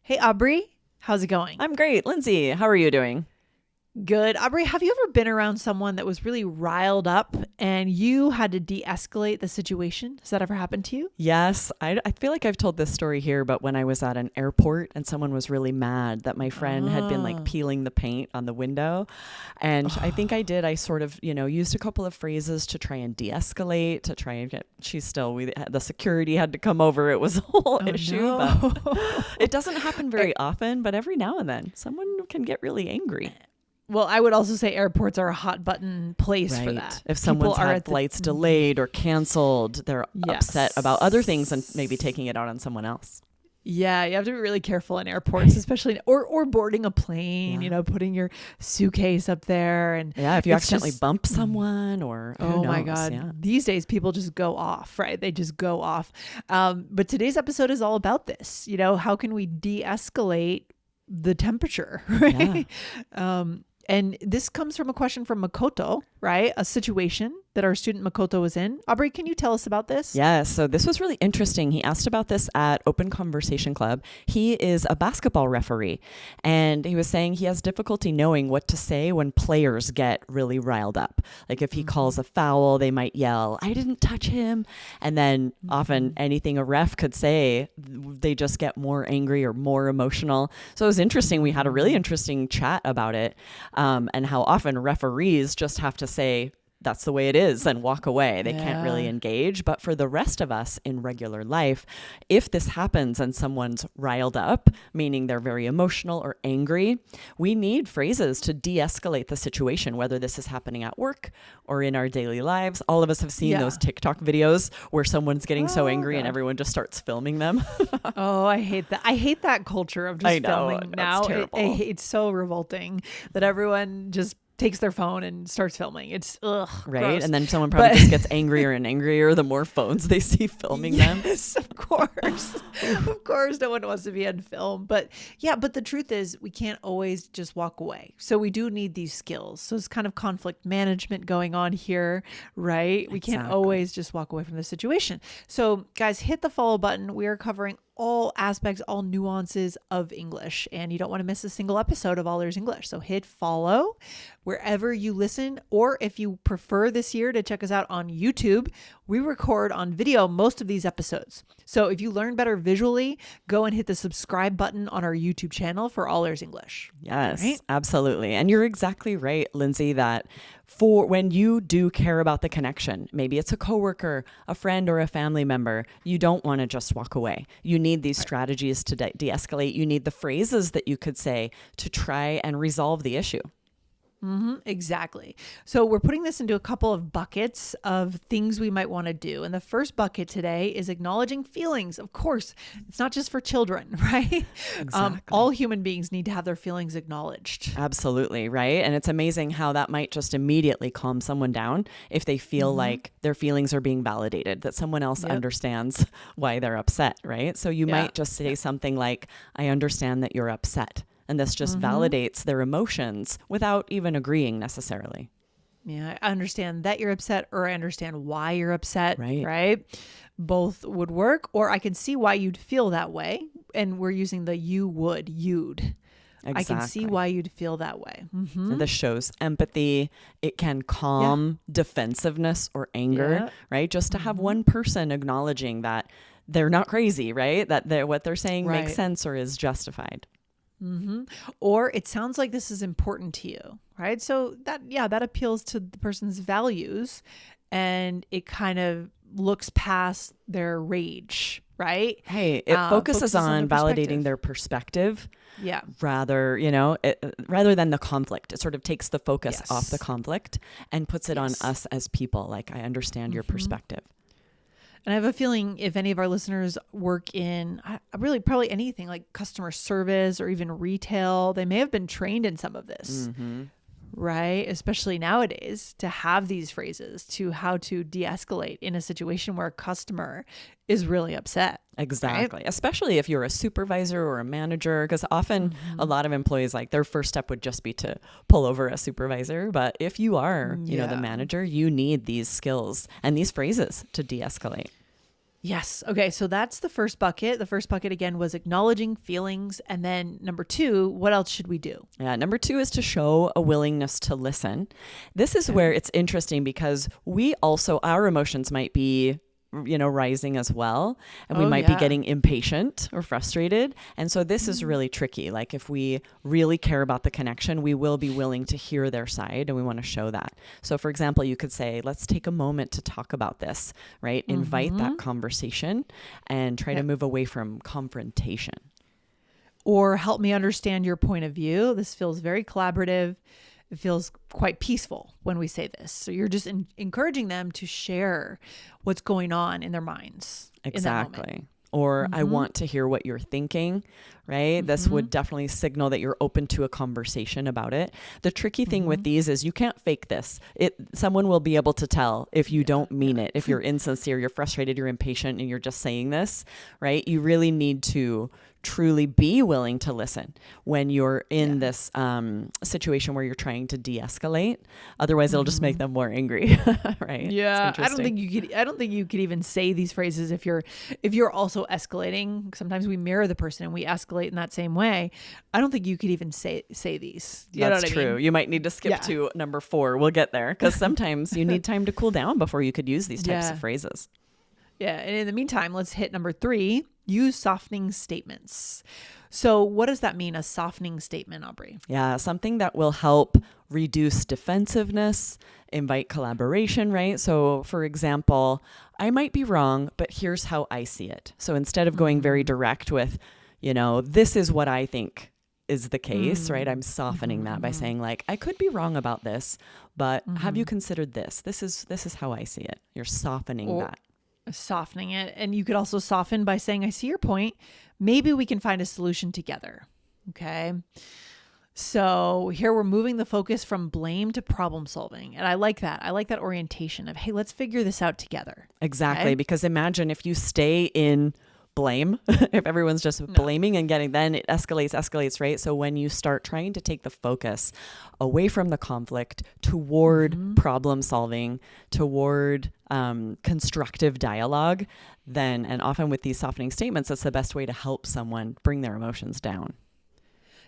Hey, Aubrey, how's it going? I'm great. Lindsay, how are you doing? Good. Aubrey, have you ever been around someone that was really riled up and you had to de-escalate the situation? Has that ever happened to you? Yes, I feel like I've told this story here, but when I was at an airport and someone was really mad that my friend had been like Oh, peeling the paint on the window. And I think I sort of, used a couple of phrases to try and de-escalate, to try and get, the security had to come over. It was a whole oh issue, but no. it doesn't happen very often, but every now and then someone can get really angry. Well, I would also say airports are a hot button place for Right. that. If People someone's are had at the flights delayed or canceled, they're upset about other things and Yes. maybe taking it out on someone else. Yeah, you have to be really careful in airports, especially or boarding a plane, Yeah. putting your suitcase up there and Yeah, if you it's accidentally just bump someone or who oh my knows. God. Yeah. These days, people just go off, right? They just go off. But today's episode is all about this. How can we de escalate the temperature, Yeah. right? And this comes from a question from Makoto, right? A situation that our student Makoto was in. Aubrey, can you tell us about this? Yeah, so this was really interesting. He asked about this at Open Conversation Club. He is a basketball referee, and he was saying he has difficulty knowing what to say when players get really riled up. Like if he calls a foul, they might yell, "I didn't touch him." And then often anything a ref could say, they just get more angry or more emotional. So it was interesting. We had a really interesting chat about it, and how often referees just have to say, that's the way it is and walk away. They can't really Yeah. engage. But for the rest of us in regular life, if this happens and someone's riled up, meaning they're very emotional or angry, we need phrases to de-escalate the situation, whether this is happening at work or in our daily lives. All of us have seen Yeah. those TikTok videos where someone's getting so Oh, angry and God. everyone just starts filming them. Oh, I hate that. I hate that culture of just I know, filming it's now. terrible. It's so revolting that everyone just takes their phone and starts filming. It's Right. gross. And then someone probably But- just gets angrier and angrier the more phones they see filming them. Yes, of course. Of course, no one wants to be on film. But the truth is we can't always just walk away. So we do need these skills. So it's kind of conflict management going on here, right? We can't Exactly. always just walk away from the situation. So guys, hit the follow button. We are covering all aspects, all nuances of English, and you don't want to miss a single episode of All Ears English. So hit follow wherever you listen, or if you prefer this year to check us out on YouTube, we record on video most of these episodes. So if you learn better visually, go and hit the subscribe button on our YouTube channel for All Ears English. Yes, Right? absolutely. And you're exactly right, Lindsay, that for when you do care about the connection, maybe it's a coworker, a friend, or a family member, you don't want to just walk away. You need these strategies to de-escalate. You need the phrases that you could say to try and resolve the issue. Exactly. So we're putting this into a couple of buckets of things we might want to do. And the first bucket today is acknowledging feelings. Of course, it's not just for children, right? Exactly. All human beings need to have their feelings acknowledged. Absolutely, right? And it's amazing how that might just immediately calm someone down if they feel like their feelings are being validated, that someone else Yep. understands why they're upset, right? So you Yeah. might just say something like, "I understand that you're upset." And this just validates their emotions without even agreeing necessarily. Yeah, I understand that you're upset, or I understand why you're upset, Right. right? Both would work, or I can see why you'd feel that way. And we're using the you'd. I can see why you'd feel that way. And this shows empathy. It can calm defensiveness or anger, Yeah. right? Just to have one person acknowledging that they're not crazy, right? That what they're saying makes Right. sense or is justified. Or it sounds like this is important to you, right? So that appeals to the person's values, and it kind of looks past their rage, right? Hey, it focuses on their validating perspective. their perspective Yeah. rather, rather than the conflict. It sort of takes the focus off the Yes. conflict and puts it on Yes. us as people. Like, I understand your perspective. And I have a feeling if any of our listeners work in really probably anything like customer service or even retail, they may have been trained in some of this, right? Especially nowadays, to have these phrases to how to de-escalate in a situation where a customer is really upset. Exactly. Especially if you're a supervisor or a manager, because often a lot of employees, like their first step would just be to pull over a supervisor. But if you are, the Yeah. manager, you need these skills and these phrases to de-escalate. Yes. Okay. So that's the first bucket. The first bucket again was acknowledging feelings. And then number 2, what else should we do? Yeah, number 2 is to show a willingness to listen. This is where it's interesting because our emotions might be rising as well. And we might be getting impatient or frustrated. And so this is really tricky. Like if we really care about the connection, we will be willing to hear their side and we want to show that. So for example, you could say, let's take a moment to talk about this, right? Invite that conversation and try to move away from confrontation. Or help me understand your point of view. This feels very collaborative. It feels quite peaceful when we say this. So you're just encouraging them to share what's going on in their minds. Exactly. Or I want to hear what you're thinking, right? This would definitely signal that you're open to a conversation about it. The tricky thing with these is you can't fake this. Someone will be able to tell if you don't mean it, if you're insincere, you're frustrated, you're impatient, and you're just saying this, right? You really need to truly be willing to listen when you're in this situation where you're trying to de-escalate. Otherwise, it'll just make them more angry, right? Yeah, I don't think you could even say these phrases if you're also escalating. Sometimes we mirror the person and we escalate in that same way. I don't think you could even say these. That's true. You might need to skip to number 4. We'll get there because sometimes you need time to cool down before you could use these types of phrases. Yeah. And in the meantime, let's hit number 3, use softening statements. So what does that mean, a softening statement, Aubrey? Yeah, something that will help reduce defensiveness, invite collaboration, right? So for example, I might be wrong, but here's how I see it. So instead of going very direct with, this is what I think is the case, right? I'm softening that by saying like, I could be wrong about this, but have you considered this? This is how I see it. You're softening that. Softening it. And you could also soften by saying, I see your point. Maybe we can find a solution together. Okay. So here we're moving the focus from blame to problem solving. And I like that. I like that orientation of, hey, let's figure this out together. Exactly. Okay? Because imagine if you stay in blame, if everyone's just blaming and then it escalates, right? So when you start trying to take the focus away from the conflict toward problem solving, toward constructive dialogue, and often with these softening statements, that's the best way to help someone bring their emotions down.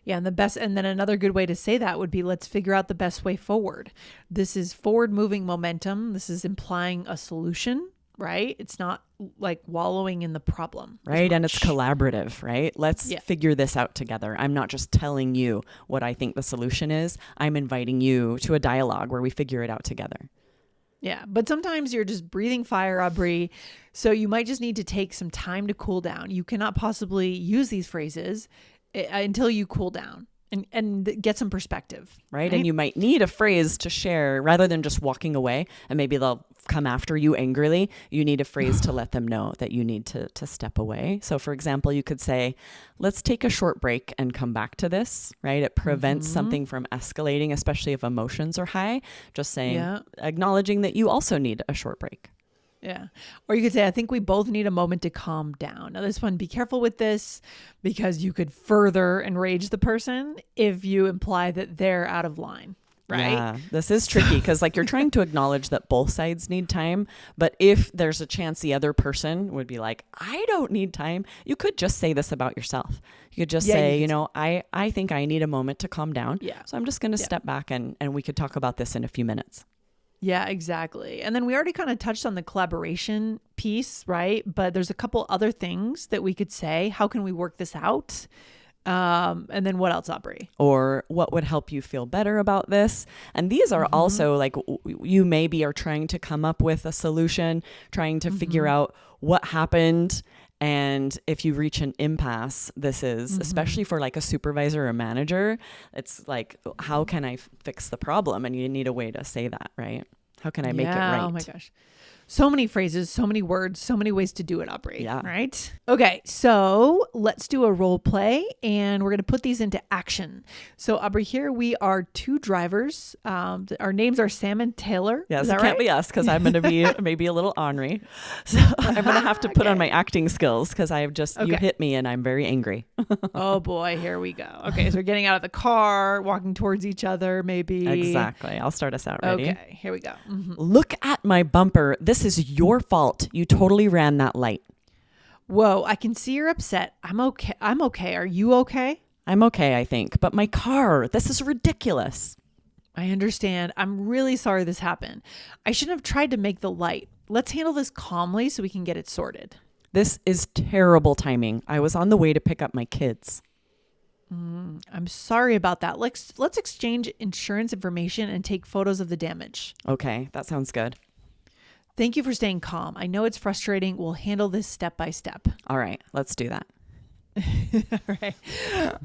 Yeah. And then another good way to say that would be, let's figure out the best way forward. This is forward moving momentum. This is implying a solution, right? It's not like wallowing in the problem. Right. And it's collaborative, right? Let's figure this out together. I'm not just telling you what I think the solution is. I'm inviting you to a dialogue where we figure it out together. Yeah. But sometimes you're just breathing fire, Aubrey. So you might just need to take some time to cool down. You cannot possibly use these phrases until you cool down and get some perspective. Right. And you might need a phrase to share rather than just walking away and maybe they'll come after you angrily. You need a phrase to let them know that you need to step away. So for example, you could say, let's take a short break and come back to this, right? It prevents something from escalating, especially if emotions are high. Just saying, acknowledging that you also need a short break. Yeah. Or you could say, I think we both need a moment to calm down. Now this one, be careful with this because you could further enrage the person if you imply that they're out of line. Right. Yeah, this is tricky because you're trying to acknowledge that both sides need time. But if there's a chance the other person would be like, I don't need time, you could just say this about yourself. You could just say, I think I need a moment to calm down. Yeah. So I'm just going to step back and we could talk about this in a few minutes. Yeah, exactly. And then we already kind of touched on the collaboration piece, right? But there's a couple other things that we could say. How can we work this out? And then what else, Aubrey? Or what would help you feel better about this? And these are also you maybe are trying to come up with a solution, trying to figure out what happened. And if you reach an impasse, this is especially for a supervisor or manager, it's like, how can I fix the problem? And you need a way to say that, right? How can I make it right? Oh my gosh. So many phrases, so many words, so many ways to do it, Aubrey. Yeah. Right? Okay, so let's do a role play and we're going to put these into action. So Aubrey, here we are 2 drivers. Our names are Sam and Taylor. Yes, Is it that can't right? be us because I'm going to be maybe a little ornery. So I'm going to have to put on my acting skills because you hit me and I'm very angry. Oh boy, here we go. Okay, so we're getting out of the car, walking towards each other maybe. Exactly. I'll start us out. Ready? Okay, here we go. Look at my bumper. This this is your fault. You totally ran that light. Whoa, I can see you're upset. I'm okay. I'm okay. Are you okay? I'm okay, I think. But my car, this is ridiculous. I understand. I'm really sorry this happened. I shouldn't have tried to make the light. Let's handle this calmly so we can get it sorted. This is terrible timing. I was on the way to pick up my kids. I'm sorry about that. Let's exchange insurance information and take photos of the damage. Okay, that sounds good. Thank you for staying calm. I know it's frustrating. We'll handle this step by step. All right, let's do that. All right.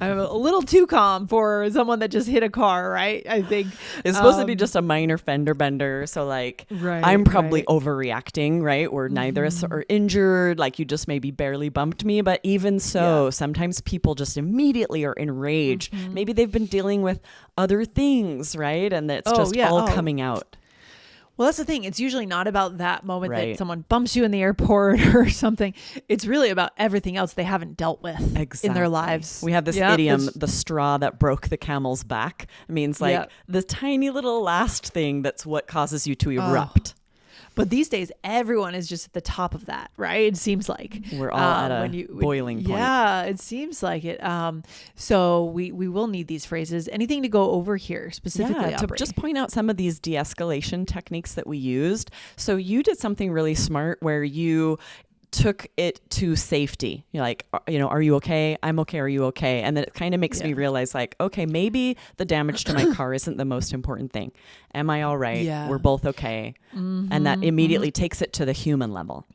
I'm a little too calm for someone that just hit a car, right? I think it's supposed to be just a minor fender bender. So like, right, I'm probably overreacting, right? Or neither of us are injured. Like you just maybe barely bumped me. But even so, sometimes people just immediately are enraged. Maybe they've been dealing with other things, right? And it's just all coming out. Well, that's the thing. It's usually not about that moment that someone bumps you in the airport or something. It's really about everything else they haven't dealt with in their lives. We have this idiom, the straw that broke the camel's back. It means like the tiny little last thing that's what causes you to erupt. But these days, everyone is just at the top of that, right? It seems like we're all at a boiling point. Yeah, it seems like it. So we will need these phrases. Anything to go over here specifically? Yeah, to just point out some of these de-escalation techniques that we used. So you did something really smart where you took it to safety. You're like, are you okay? I'm okay. Are you okay? And then it kind of makes me realize like, okay, maybe the damage to my car isn't the most important thing. Am I all right? Yeah. We're both okay. And that immediately takes it to the human level.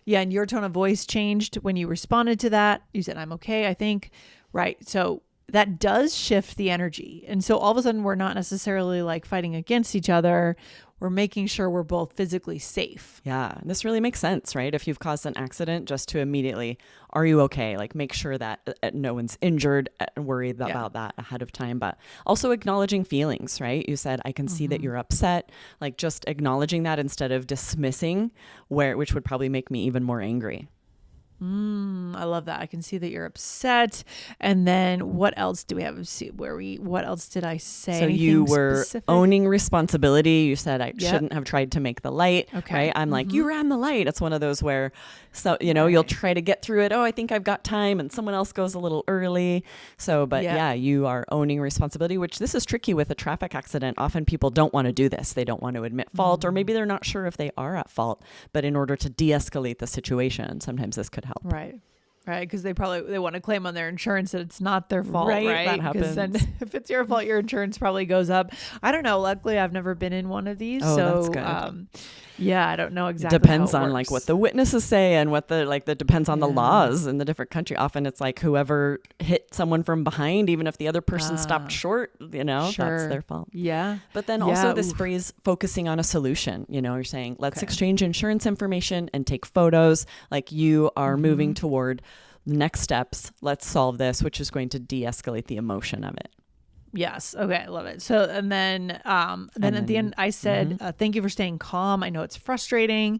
Yeah. And your tone of voice changed when you responded to that. You said, I'm okay, I think. Right. So that does shift the energy. And so all of a sudden we're not necessarily like fighting against each other. We're making sure we're both physically safe. Yeah, this really makes sense, right? If you've caused an accident, just to immediately, are you okay? Like make sure that no one's injured and worry about that ahead of time. But also acknowledging feelings, right? You said, I can see that you're upset. Like just acknowledging that instead of dismissing, which would probably make me even more angry. I love that. I can see that you're upset. And then what else do we have? What else did I say? So you were specific? Owning responsibility. You said I shouldn't have tried to make the light. Okay. Right? I'm like, you ran the light. It's one of those where, you'll try to get through it. Oh, I think I've got time. And someone else goes a little early. So, but you are owning responsibility, which this is tricky with a traffic accident. Often people don't want to do this. They don't want to admit fault, or maybe they're not sure if they are at fault. But in order to de-escalate the situation, sometimes this could help. Right. Because they want to claim on their insurance that it's not their fault, right? That happens. Then if it's your fault, your insurance probably goes up. I don't know. Luckily, I've never been in one of these, so that's good. I don't know exactly. Depends how it on works. like what the witnesses say and what that depends on the laws in the different country. Often it's like whoever hit someone from behind, even if the other person stopped short, that's their fault. Yeah. But then also this phrase focusing on a solution, you're saying, let's exchange insurance information and take photos. Like you are moving toward next steps. Let's solve this, which is going to de-escalate the emotion of it. Yes. Okay. I love it. So, and then at the end, I said, thank you for staying calm. I know it's frustrating.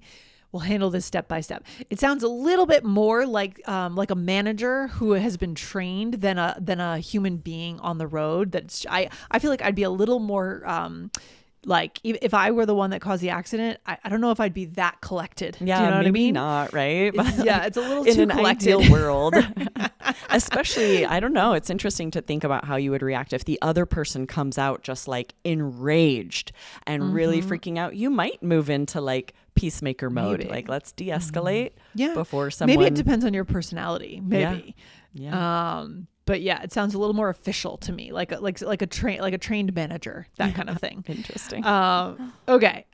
We'll handle this step by step. It sounds a little bit more like a manager who has been trained than a human being on the road. I feel like I'd be a little more, like if I were the one that caused the accident, I don't know if I'd be that collected. Yeah, do you know what I mean? Not, right? It's a little in too an collected. ideal world. Especially, I don't know. It's interesting to think about how you would react if the other person comes out just like enraged and really freaking out. You might move into like peacemaker mode. Maybe. Like let's de-escalate Yeah. before someone. Maybe it depends on your personality. Maybe. Yeah. But yeah, it sounds a little more official to me, like a trained manager, that kind of thing. Interesting. Okay.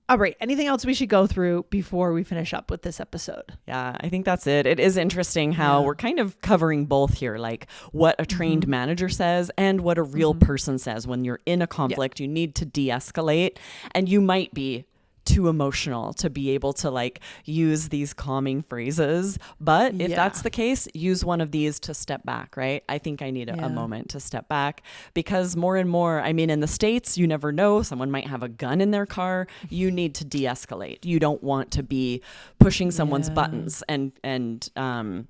Aubrey, anything else we should go through before we finish up with this episode? Yeah, I think that's it. It is interesting how we're kind of covering both here, like what a trained manager says and what a real person says. When you're in a conflict, you need to de-escalate, and you might be too emotional to be able to like use these calming phrases. But if that's the case, use one of these to step back, right? I think I need a moment to step back, because more and more, I mean, in the States, you never know. Someone might have a gun in their car. You need to de-escalate. You don't want to be pushing someone's buttons and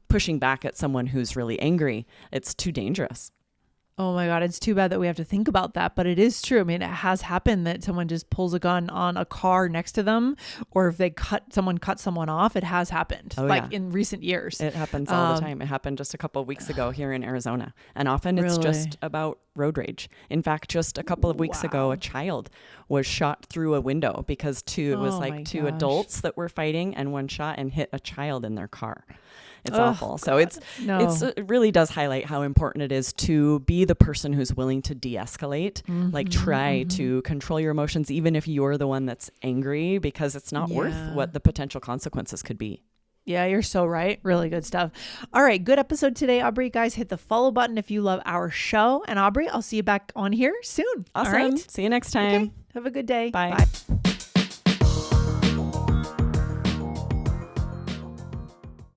pushing back at someone who's really angry. It's too dangerous. Oh my God. It's too bad that we have to think about that, but it is true. I mean, it has happened that someone just pulls a gun on a car next to them, or if they cut someone off, it has happened in recent years. It happens all the time. It happened just a couple of weeks ago here in Arizona. And often it's just about road rage. In fact, just a couple of weeks ago, a child was shot through a window because two adults that were fighting, and one shot and hit a child in their car. It's awful. So it really does highlight how important it is to be the person who's willing to de-escalate, try to control your emotions, even if you're the one that's angry, because it's not worth what the potential consequences could be. Yeah, you're so right. Really good stuff. All right. Good episode today, Aubrey. Guys, hit the follow button if you love our show. And Aubrey, I'll see you back on here soon. Awesome. All right. See you next time. Okay. Have a good day. Bye.